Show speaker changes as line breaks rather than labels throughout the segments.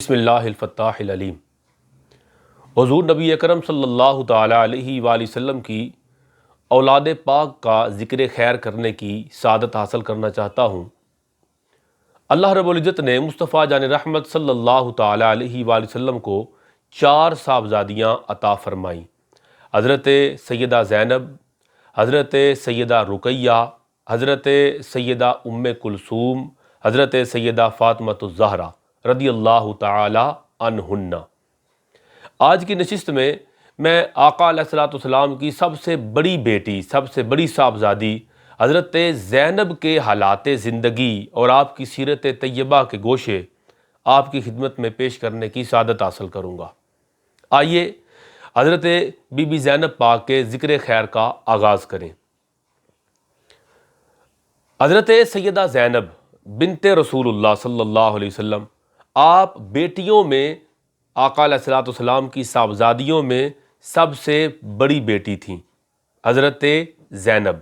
بسم اللہ الفتاح العلیم۔ حضور نبی اکرم صلی اللہ تعالیٰ علیہ وآلہ وسلم کی اولاد پاک کا ذکر خیر کرنے کی سعادت حاصل کرنا چاہتا ہوں۔ اللہ رب العزت نے مصطفیٰ جان رحمت صلی اللہ تعالیٰ علیہ وآلہ وسلم کو 4 صاحبزادیاں عطا فرمائیں۔ حضرت سیدہ زینب، حضرت سیدہ رقیہ، حضرت سیدہ ام کلثوم، حضرت سیدہ فاطمۃ الزہرا رضی اللہ تعالی عنہن۔ آج کی نشست میں آقا علیہ الصلوۃ والسلام کی سب سے بڑی بیٹی، سب سے بڑی صاحبزادی حضرت زینب کے حالات زندگی اور آپ کی سیرت طیبہ کے گوشے آپ کی خدمت میں پیش کرنے کی سعادت حاصل کروں گا۔ آئیے حضرت بی بی زینب پاک کے ذکر خیر کا آغاز کریں۔ حضرت سیدہ زینب بنت رسول اللہ صلی اللہ علیہ وسلم آپ بیٹیوں میں آقا علیہ الصلوۃ والسلام کی صاحبزادیوں میں سب سے بڑی بیٹی تھیں، حضرت زینب۔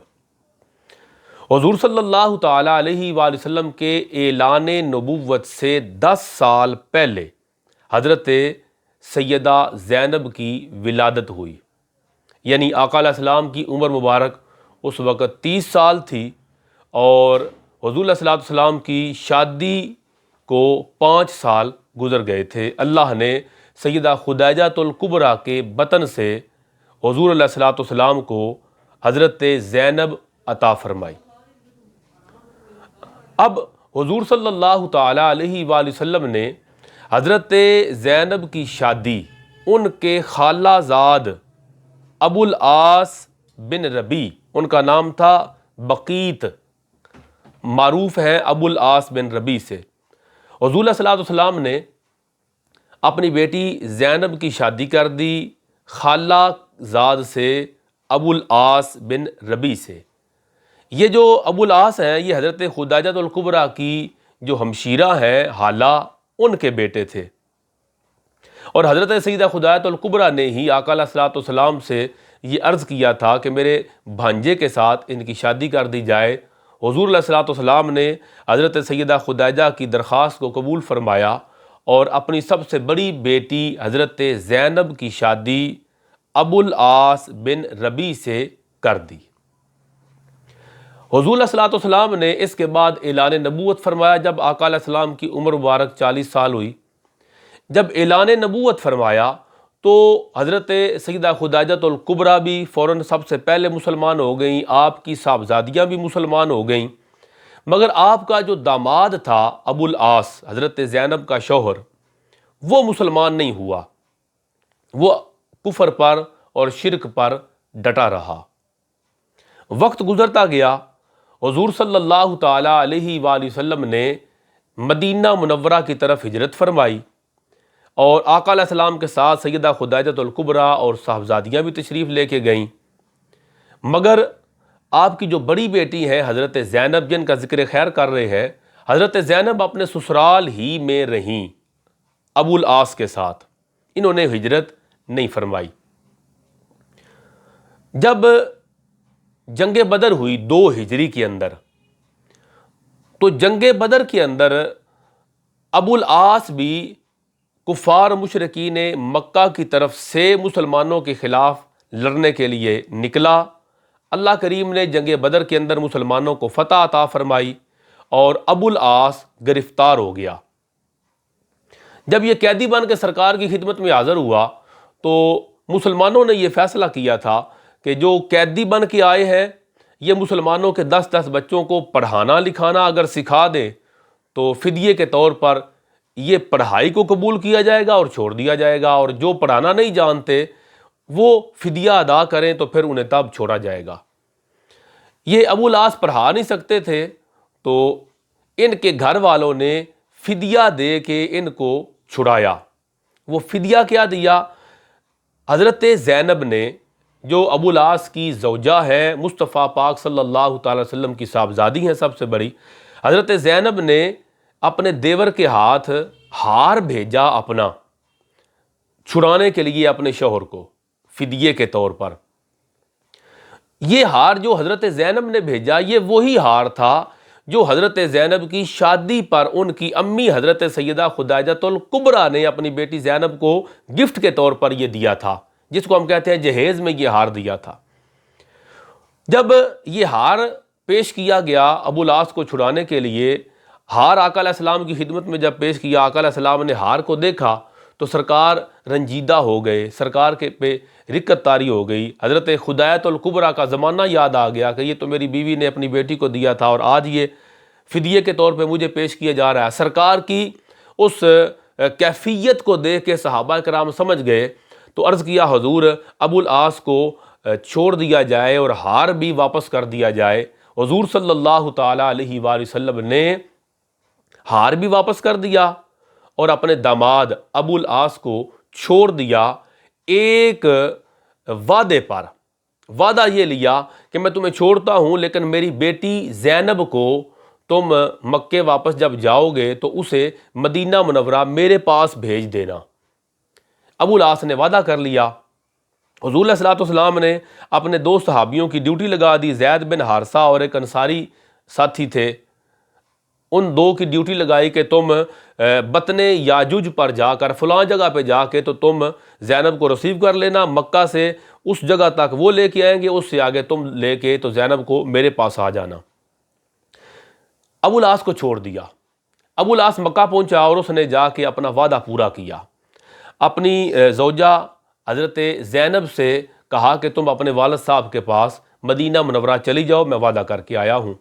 حضور صلی اللہ تعالیٰ علیہ وآلہ وسلم کے اعلان نبوت سے 10 سال پہلے حضرت سیدہ زینب کی ولادت ہوئی، یعنی آقا علیہ السلام کی عمر مبارک اس وقت 30 سال تھی اور حضور علیہ الصلوۃ والسلام کی شادی کو 5 سال گزر گئے تھے۔ اللہ نے سیدہ خدیجہ الکبریٰ کے بطن سے حضور علیہ الصلوۃ والسلام کو حضرت زینب عطا فرمائی۔ اب حضور صلی اللہ تعالیٰ علیہ وآلہ وسلم نے حضرت زینب کی شادی ان کے خالہ زاد ابو العاص بن ربیع، ان کا نام تھا بقیت، معروف ہیں ابو العاص بن ربیع سے۔ حضور علیہ الصلوۃ والسلام نے اپنی بیٹی زینب کی شادی کر دی خالہ زاد سے ابو العاص بن ربیع سے۔ یہ جو ابو العاص ہیں یہ حضرت خدیجہ الکبریٰ کی جو ہمشیرہ ہیں حالہ، ان کے بیٹے تھے، اور حضرت سیدہ خدیجہ الکبریٰ نے ہی آقا علیہ الصلوۃ والسلام سے یہ عرض کیا تھا کہ میرے بھانجے کے ساتھ ان کی شادی کر دی جائے۔ حضور علیہ الصلوۃ والسلام نے حضرت سیدہ خدیجہ کی درخواست کو قبول فرمایا اور اپنی سب سے بڑی بیٹی حضرت زینب کی شادی ابو العاص بن ربیع سے کر دی۔ حضور علیہ الصلوۃ والسلام نے اس کے بعد اعلان نبوت فرمایا جب آقا علیہ السلام کی عمر مبارک 40 سال ہوئی۔ جب اعلان نبوت فرمایا تو حضرت سیدہ خدیجہ الکبریٰ بھی فوراً سب سے پہلے مسلمان ہو گئیں، آپ کی صاحبزادیاں بھی مسلمان ہو گئیں، مگر آپ کا جو داماد تھا ابو العاص، حضرت زینب کا شوہر، وہ مسلمان نہیں ہوا، وہ کفر پر اور شرک پر ڈٹا رہا۔ وقت گزرتا گیا، حضور صلی اللہ تعالیٰ علیہ وآلہ وسلم نے مدینہ منورہ کی طرف ہجرت فرمائی اور آقا علیہ السلام کے ساتھ سیدہ خدیجہ الکبریٰ اور صاحبزادیاں بھی تشریف لے کے گئیں، مگر آپ کی جو بڑی بیٹی ہے حضرت زینب، جن کا ذکر خیر کر رہے ہیں، حضرت زینب اپنے سسرال ہی میں رہیں ابو العاص کے ساتھ، انہوں نے ہجرت نہیں فرمائی۔ جب جنگ بدر ہوئی 2 ہجری کے اندر، تو جنگ بدر کے اندر ابو العاص بھی کفار مشرکین مکہ کی طرف سے مسلمانوں کے خلاف لڑنے کے لیے نکلا۔ اللہ کریم نے جنگ بدر کے اندر مسلمانوں کو فتح عطا فرمائی اور ابو العاص گرفتار ہو گیا۔ جب یہ قیدی بن کے سرکار کی خدمت میں حاضر ہوا تو مسلمانوں نے یہ فیصلہ کیا تھا کہ جو قیدی بن کے آئے ہیں یہ مسلمانوں کے 10 بچوں کو پڑھانا لکھانا اگر سکھا دیں تو فدیے کے طور پر یہ پڑھائی کو قبول کیا جائے گا اور چھوڑ دیا جائے گا، اور جو پڑھانا نہیں جانتے وہ فدیہ ادا کریں تو پھر انہیں تب چھوڑا جائے گا۔ یہ ابو العاص پڑھا نہیں سکتے تھے تو ان کے گھر والوں نے فدیہ دے کے ان کو چھڑایا۔ وہ فدیہ کیا دیا؟ حضرت زینب نے، جو ابو العاص کی زوجہ ہے، مصطفیٰ پاک صلی اللہ تعالی وسلم کی صاحبزادی ہیں سب سے بڑی، حضرت زینب نے اپنے دیور کے ہاتھ ہار بھیجا اپنا، چھڑانے کے لیے اپنے شوہر کو فدیے کے طور پر۔ یہ ہار جو حضرت زینب نے بھیجا یہ وہی ہار تھا جو حضرت زینب کی شادی پر ان کی امی حضرت سیدہ خدیجہ الکبریٰ نے اپنی بیٹی زینب کو گفٹ کے طور پر یہ دیا تھا، جس کو ہم کہتے ہیں جہیز میں یہ ہار دیا تھا۔ جب یہ ہار پیش کیا گیا ابو العاص کو چھڑانے کے لیے، ہار آقا علیہ السلام کی خدمت میں جب پیش کیا، آقا علیہ السلام نے ہار کو دیکھا تو سرکار رنجیدہ ہو گئے، سرکار کے پہ رکت طاری ہو گئی۔ حضرت خدیجہ الکبریٰ کا زمانہ یاد آ گیا کہ یہ تو میری بیوی نے اپنی بیٹی کو دیا تھا اور آج یہ فدیے کے طور پہ مجھے پیش کیا جا رہا ہے۔ سرکار کی اس کیفیت کو دیکھ کے صحابہ کرام سمجھ گئے تو عرض کیا حضور ابو العاص کو چھوڑ دیا جائے اور ہار بھی واپس کر دیا جائے۔ حضور صلی اللہ تعالیٰ علیہ وآلہ وسلم نے ہار بھی واپس کر دیا اور اپنے داماد ابو العاص کو چھوڑ دیا، ایک وعدے پر۔ وعدہ یہ لیا کہ میں تمہیں چھوڑتا ہوں لیکن میری بیٹی زینب کو تم مکے واپس جب جاؤ گے تو اسے مدینہ منورہ میرے پاس بھیج دینا۔ ابو العاص نے وعدہ کر لیا۔ حضور علیہ الصلوۃ والسلام نے اپنے دو صحابیوں کی ڈیوٹی لگا دی، زید بن حارثہ اور ایک انصاری ساتھی تھے، ان دو کی ڈیوٹی لگائی کہ تم بطن یاجوج پر جا کر فلاں جگہ پہ جا کے تو تم زینب کو ریسیو کر لینا، مکہ سے اس جگہ تک وہ لے کے آئیں گے، اس سے آگے تم لے کے تو زینب کو میرے پاس آ جانا۔ ابو العاص کو چھوڑ دیا۔ ابو العاص مکہ پہنچا اور اس نے جا کے اپنا وعدہ پورا کیا، اپنی زوجہ حضرت زینب سے کہا کہ تم اپنے والد صاحب کے پاس مدینہ منورہ چلی جاؤ، میں وعدہ کر کے آیا ہوں۔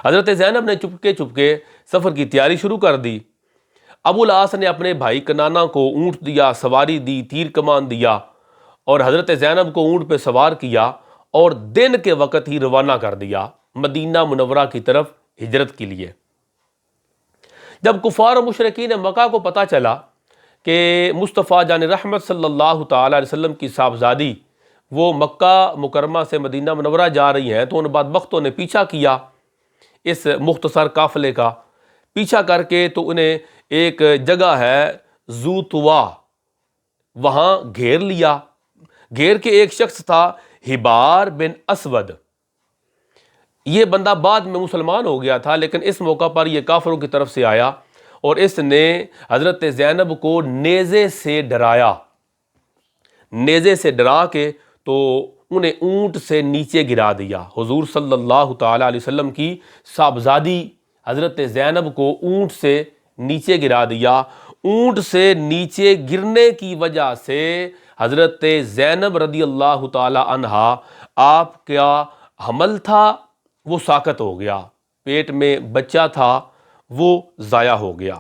حضرت زینب نے چپکے چپکے سفر کی تیاری شروع کر دی۔ ابو العاص نے اپنے بھائی کنانہ کو اونٹ دیا، سواری دی، تیر کمان دیا اور حضرت زینب کو اونٹ پہ سوار کیا اور دن کے وقت ہی روانہ کر دیا مدینہ منورہ کی طرف ہجرت کے لیے۔ جب کفار و مشرکین مکہ کو پتہ چلا کہ مصطفیٰ جان رحمت صلی اللہ تعالیٰ علیہ وسلم کی صاحبزادی وہ مکہ مکرمہ سے مدینہ منورہ جا رہی ہیں، تو ان بدبختوں نے پیچھا کیا اس مختصر قافلے کا، پیچھا کر کے تو انہیں ایک جگہ ہے ذو طوا، وہاں گھیر لیا۔ گھیر کے ایک شخص تھا حبار بن اسود، یہ بندہ بعد میں مسلمان ہو گیا تھا لیکن اس موقع پر یہ کافروں کی طرف سے آیا اور اس نے حضرت زینب کو نیزے سے ڈرایا، نیزے سے ڈرا کے تو انہیں اونٹ سے نیچے گرا دیا۔ حضور صلی اللہ تعالیٰ علیہ وسلم کی صاحبزادی حضرت زینب کو اونٹ سے نیچے گرا دیا۔ اونٹ سے نیچے گرنے کی وجہ سے حضرت زینب رضی اللہ تعالیٰ عنہا آپ کا حمل تھا وہ ساقط ہو گیا، پیٹ میں بچہ تھا وہ ضائع ہو گیا۔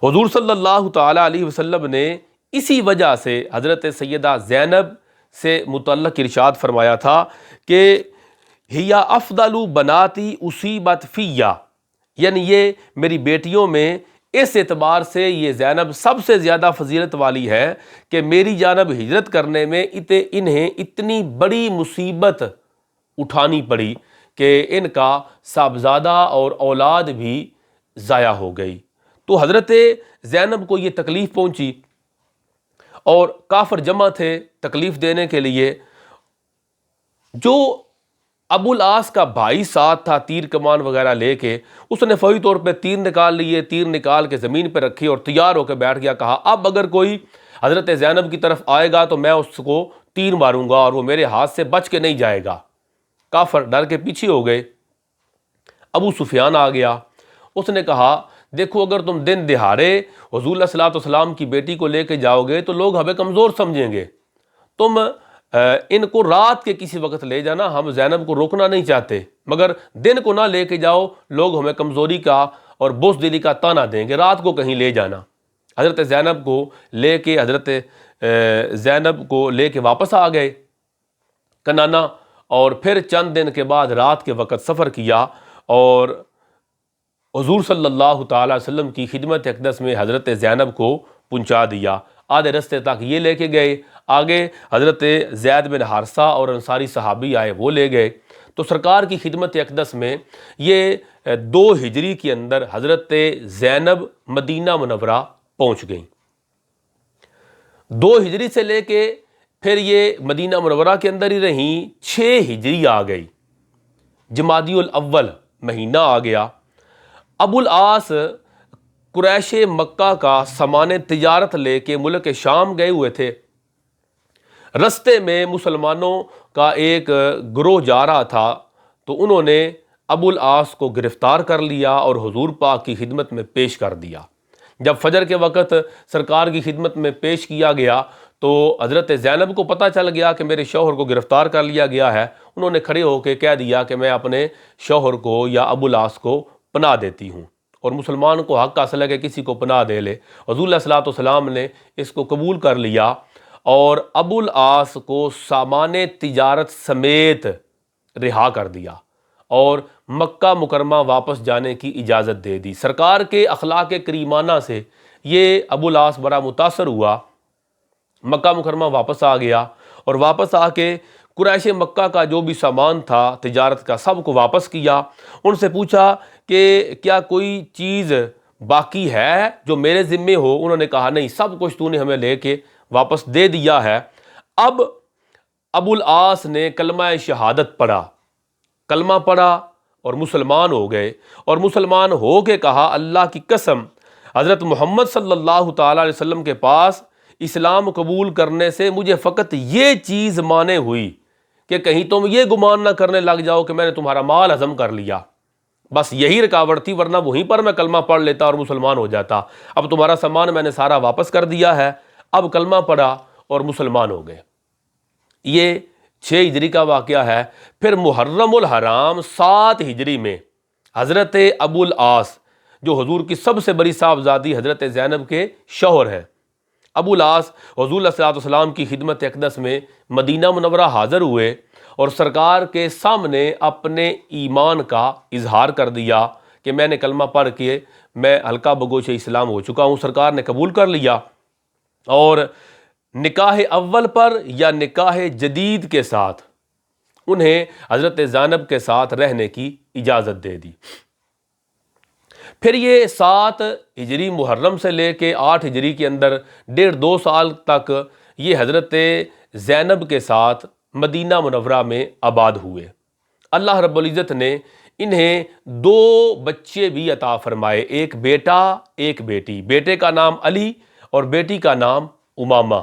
حضور صلی اللہ تعالیٰ علیہ وسلم نے اسی وجہ سے حضرت سیدہ زینب سے متعلق ارشاد فرمایا تھا کہ ہیا افضل بناتی اصیبت فیہ، یعنی یہ میری بیٹیوں میں اس اعتبار سے یہ زینب سب سے زیادہ فضیلت والی ہے کہ میری جانب ہجرت کرنے میں انہیں اتنی بڑی مصیبت اٹھانی پڑی کہ ان کا صاحبزادہ اور اولاد بھی ضائع ہو گئی۔ تو حضرت زینب کو یہ تکلیف پہنچی اور کافر جمع تھے تکلیف دینے کے لیے۔ جو ابو العاص کا بھائی ساتھ تھا تیر کمان وغیرہ لے کے، اس نے فوری طور پہ تیر نکال لیے، تیر نکال کے زمین پہ رکھی اور تیار ہو کے بیٹھ گیا، کہا اب اگر کوئی حضرت زینب کی طرف آئے گا تو میں اس کو تیر ماروں گا اور وہ میرے ہاتھ سے بچ کے نہیں جائے گا۔ کافر ڈر کے پیچھے ہو گئے۔ ابو سفیان آ گیا، اس نے کہا دیکھو اگر تم دن دہاڑے حضور علیہ الصلوۃ والسلام کی بیٹی کو لے کے جاؤ گے تو لوگ ہمیں کمزور سمجھیں گے، تم ان کو رات کے کسی وقت لے جانا، ہم زینب کو روکنا نہیں چاہتے، مگر دن کو نہ لے کے جاؤ، لوگ ہمیں کمزوری کا اور بزدلی کا طعنہ دیں گے، رات کو کہیں لے جانا۔ حضرت زینب کو لے کے واپس آ گئے کنانہ، اور پھر چند دن کے بعد رات کے وقت سفر کیا اور حضور صلی اللہ تعالیٰ علیہ وسلم کی خدمت اقدس میں حضرت زینب کو پہنچا دیا۔ آدھے رستے تک یہ لے کے گئے، آگے حضرت زید بن حارثہ اور انصاری صحابی آئے وہ لے گئے۔ تو سرکار کی خدمت اقدس میں یہ 2 ہجری کے اندر حضرت زینب مدینہ منورہ پہنچ گئیں۔ 2 ہجری سے لے کے پھر یہ مدینہ منورہ کے اندر ہی رہیں، 6 ہجری آ گئی، جمادی الاول مہینہ آ گیا۔ ابو العاص قریش مکہ کا سامان تجارت لے کے ملک شام گئے ہوئے تھے۔ رستے میں مسلمانوں کا ایک گروہ جا رہا تھا تو انہوں نے ابو العاص کو گرفتار کر لیا اور حضور پاک کی خدمت میں پیش کر دیا۔ جب فجر کے وقت سرکار کی خدمت میں پیش کیا گیا تو حضرت زینب کو پتہ چل گیا کہ میرے شوہر کو گرفتار کر لیا گیا ہے۔ انہوں نے کھڑے ہو کے کہہ دیا کہ میں اپنے شوہر کو یا ابو العاص کو پناہ دیتی ہوں، اور مسلمان کو حق حاصل ہے کہ کسی کو پناہ دے لے۔ حضور علیہ الصلوۃ والسلام نے اس کو قبول کر لیا اور ابو العاص کو سامان تجارت سمیت رہا کر دیا اور مکہ مکرمہ واپس جانے کی اجازت دے دی۔ سرکار کے اخلاق کریمانہ سے یہ ابو العاص بڑا متاثر ہوا، مکہ مکرمہ واپس آ گیا، اور واپس آ کے قریش مکہ کا جو بھی سامان تھا تجارت کا سب کو واپس کیا۔ ان سے پوچھا کہ کیا کوئی چیز باقی ہے جو میرے ذمے ہو؟ انہوں نے کہا نہیں، سب کچھ تو نے ہمیں لے کے واپس دے دیا ہے۔ اب ابو العاص نے کلمہ شہادت پڑھا، کلمہ پڑھا اور مسلمان ہو گئے، اور مسلمان ہو کے کہا اللہ کی قسم حضرت محمد صلی اللہ تعالیٰ علیہ وسلم کے پاس اسلام قبول کرنے سے مجھے فقط یہ چیز مانے ہوئی کہ کہیں تم یہ گمان نہ کرنے لگ جاؤ کہ میں نے تمہارا مال ہضم کر لیا، بس یہی رکاوٹ تھی، ورنہ وہیں پر میں کلمہ پڑھ لیتا اور مسلمان ہو جاتا۔ اب تمہارا سامان میں نے سارا واپس کر دیا ہے۔ اب کلمہ پڑھا اور مسلمان ہو گئے۔ یہ 6 ہجری کا واقعہ ہے۔ پھر محرم الحرام 7 ہجری میں حضرت ابو العاص جو حضور کی سب سے بڑی صاحبزادی حضرت زینب کے شوہر ہیں، ابو العاص حضور علیہ الصلوۃ والسلام کی خدمت اقدس میں مدینہ منورہ حاضر ہوئے اور سرکار کے سامنے اپنے ایمان کا اظہار کر دیا کہ میں نے کلمہ پڑھ کے میں ہلکا بگوش اسلام ہو چکا ہوں۔ سرکار نے قبول کر لیا اور نکاح اول پر یا نکاح جدید کے ساتھ انہیں حضرت زینب کے ساتھ رہنے کی اجازت دے دی۔ پھر یہ 7 ہجری محرم سے لے کے 8 ہجری کے اندر 1.5-2 سال تک یہ حضرت زینب کے ساتھ مدینہ منورہ میں آباد ہوئے۔ اللہ رب العزت نے انہیں 2 بچے بھی عطا فرمائے، ایک بیٹا ایک بیٹی۔ بیٹے کا نام علی اور بیٹی کا نام امامہ۔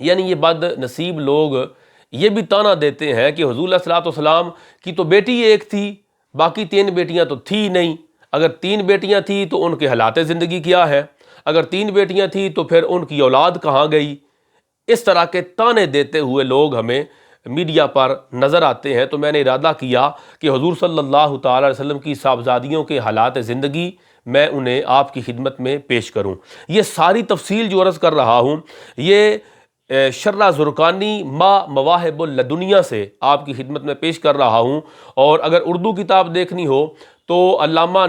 یعنی یہ بد نصیب لوگ یہ بھی تانا دیتے ہیں کہ حضور علیہ الصلوۃ والسلام کی تو بیٹی ایک تھی، باقی 3 بیٹیاں تو تھی نہیں۔ اگر 3 بیٹیاں تھیں تو ان کے حالات زندگی کیا ہے؟ اگر 3 بیٹیاں تھیں تو پھر ان کی اولاد کہاں گئی؟ اس طرح کے تانے دیتے ہوئے لوگ ہمیں میڈیا پر نظر آتے ہیں۔ تو میں نے ارادہ کیا کہ حضور صلی اللہ تعالیٰ علیہ وسلم کی صاحبزادیوں کے حالات زندگی میں انہیں آپ کی خدمت میں پیش کروں۔ یہ ساری تفصیل جو عرض کر رہا ہوں یہ شرح زرقانی ما مواہب اللدنیہ سے آپ کی خدمت میں پیش کر رہا ہوں، اور اگر اردو کتاب دیکھنی ہو تو علامہ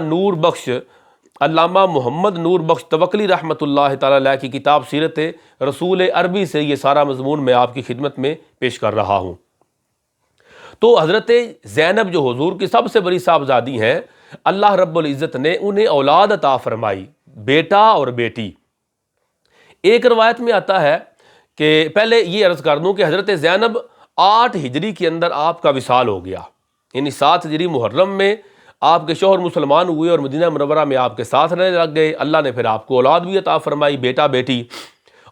محمد نور بخش توکلی رحمۃ اللہ تعالیٰ علیہ کی کتاب سیرت رسول عربی سے یہ سارا مضمون میں آپ کی خدمت میں پیش کر رہا ہوں۔ تو حضرت زینب جو حضور کی سب سے بڑی صاحبزادی ہیں، اللہ رب العزت نے انہیں اولاد عطا فرمائی، بیٹا اور بیٹی۔ ایک روایت میں آتا ہے کہ پہلے یہ عرض کر دوں کہ حضرت زینب 8 ہجری کے اندر آپ کا وصال ہو گیا، یعنی 7 ہجری محرم میں آپ کے شوہر مسلمان ہوئے اور مدینہ منورہ میں آپ کے ساتھ رہنے لگ گئے۔ اللہ نے پھر آپ کو اولاد بھی عطا فرمائی، بیٹا بیٹی،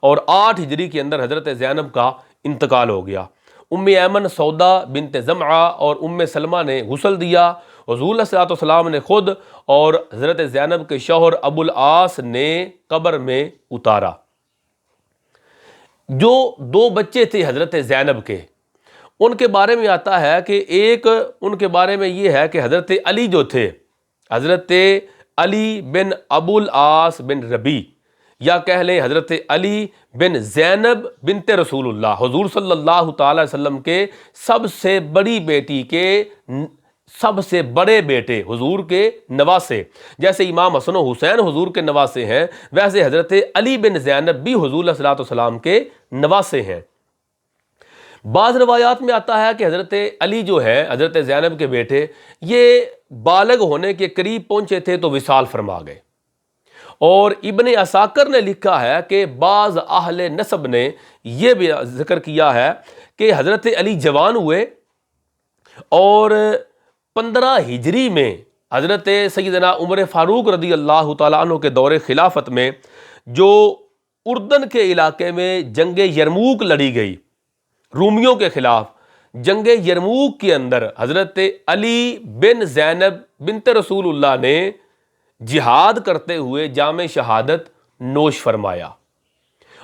اور 8 ہجری کے اندر حضرت زینب کا انتقال ہو گیا۔ ام ایمن سودا بنت زمعہ اور ام سلمہ نے غسل دیا، حضور علیہ الصلوۃ والسلام نے خود اور حضرت زینب کے شوہر ابو العاص نے قبر میں اتارا۔ جو 2 بچے تھے حضرت زینب کے، ان کے بارے میں آتا ہے کہ ایک ان کے بارے میں یہ ہے کہ حضرت علی جو تھے، حضرت علی بن ابو العاص بن ربی، یا کہہ لیں حضرت علی بن زینب بنت رسول اللہ، حضور صلی اللہ تعالی وسلم کے سب سے بڑی بیٹی کے سب سے بڑے بیٹے، حضور کے نواسے۔ جیسے امام حسن و حسین حضور کے نواسے ہیں، ویسے حضرت علی بن زینب بھی حضور علیہ الصلوۃ والسلام کے نواسے ہیں۔ بعض روایات میں آتا ہے کہ حضرت علی جو ہے حضرت زینب کے بیٹے، یہ بالغ ہونے کے قریب پہنچے تھے تو وصال فرما گئے، اور ابن عساکر نے لکھا ہے کہ بعض اہل نسب نے یہ بھی ذکر کیا ہے کہ حضرت علی جوان ہوئے اور 15 ہجری میں حضرت سیدنا عمر فاروق رضی اللہ تعالیٰ عنہ کے دور خلافت میں جو اردن کے علاقے میں جنگ یرموک لڑی گئی رومیوں کے خلاف، جنگ یرموک کے اندر حضرت علی بن زینب بنت رسول اللہ نے جہاد کرتے ہوئے جام شہادت نوش فرمایا،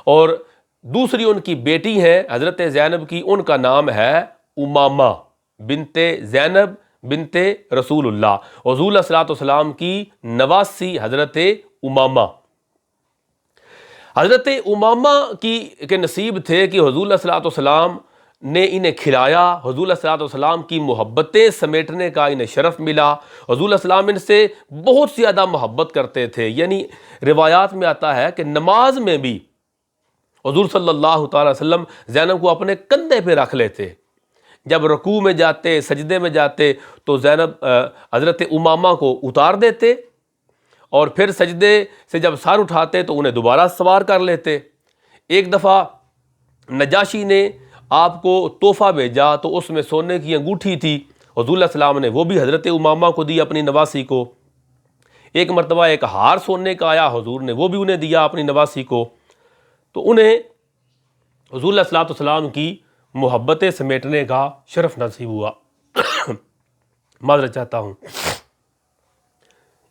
اور دوسری ان کی بیٹی ہے حضرت زینب کی، ان کا نام ہے امامہ بنت زینب بنت رسول اللہ، حضور علیہ الصلوۃ والسلام کی نواسی حضرت امامہ۔ حضرت امامہ کے نصیب تھے کہ حضور علیہ الصلوۃ والسلام نے انہیں کھلایا، حضور علیہ الصلوۃ والسلام کی محبتیں سمیٹنے کا انہیں شرف ملا۔ حضور علیہ السلام ان سے بہت زیادہ محبت کرتے تھے، یعنی روایات میں آتا ہے کہ نماز میں بھی حضور صلی اللہ تعالی وسلم زینب کو اپنے کندھے پہ رکھ لیتے، جب رکوع میں جاتے سجدے میں جاتے تو زینب حضرت امامہ کو اتار دیتے، اور پھر سجدے سے جب سر اٹھاتے تو انہیں دوبارہ سوار کر لیتے۔ ایک دفعہ نجاشی نے آپ کو تحفہ بھیجا تو اس میں سونے کی انگوٹھی تھی، حضور علیہ السلام نے وہ بھی حضرت امامہ کو دی اپنی نواسی کو۔ ایک مرتبہ ایک ہار سونے کا آیا، حضور نے وہ بھی انہیں دیا اپنی نواسی کو۔ تو انہیں حضور علیہ الصلوۃ والسلام کی محبتیں سمیٹنے کا شرف نصیب ہوا۔ معذرت چاہتا ہوں۔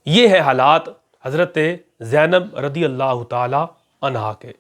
یہ ہے حالات حضرت زینب رضی اللہ تعالی عنہا کے۔